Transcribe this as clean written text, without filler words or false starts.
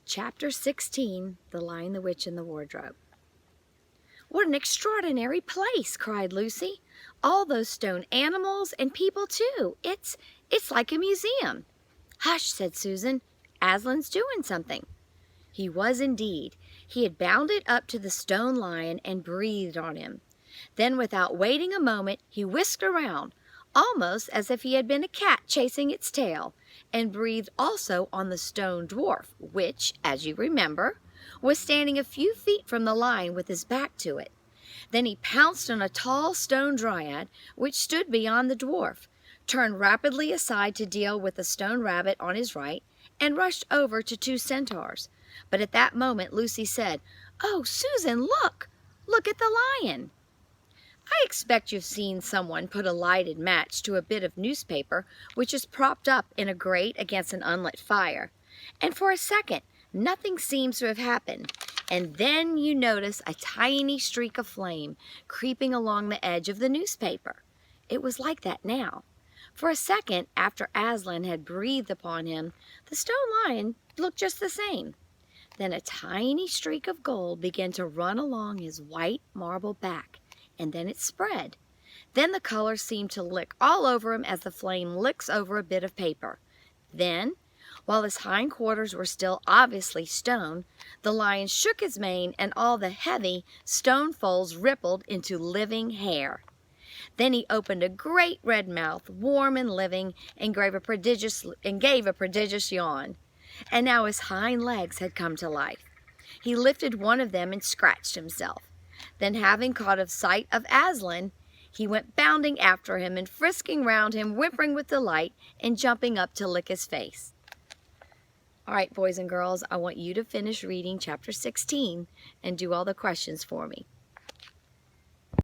Chapter 16, The Lion, the Witch, and the Wardrobe. "What an extraordinary place!" cried Lucy. "All those stone animals and people too. It's like a museum." "Hush," said Susan. "Aslan's doing something." He was indeed. He had bounded up to the stone lion and breathed on him. Then, without waiting a moment, he whisked around, almost as if he had been a cat chasing its tail, and breathed also on the stone dwarf, which, as you remember, was standing a few feet from the lion with his back to it. Then he pounced on a tall stone dryad, which stood beyond the dwarf, turned rapidly aside to deal with the stone rabbit on his right, and rushed over to two centaurs. But at that moment Lucy said, "Oh, Susan, look! Look at the lion!" I expect you've seen someone put a lighted match to a bit of newspaper which is propped up in a grate against an unlit fire, and for a second nothing seems to have happened, and then you notice a tiny streak of flame creeping along the edge of the newspaper. It was like that now. For a second after Aslan had breathed upon him, the stone lion looked just the same. Then a tiny streak of gold began to run along his white marble back, and then it spread. Then the color seemed to lick all over him as the flame licks over a bit of paper. Then, while his hindquarters were still obviously stone, the lion shook his mane and all the heavy stone folds rippled into living hair. Then he opened a great red mouth, warm and living, and gave a prodigious yawn. And now his hind legs had come to life. He lifted one of them and scratched himself. Then, having caught a sight of Aslan, he went bounding after him and frisking round him, whimpering with delight and jumping up to lick his face. All right, boys and girls, I want you to finish reading chapter 16 and do all the questions for me.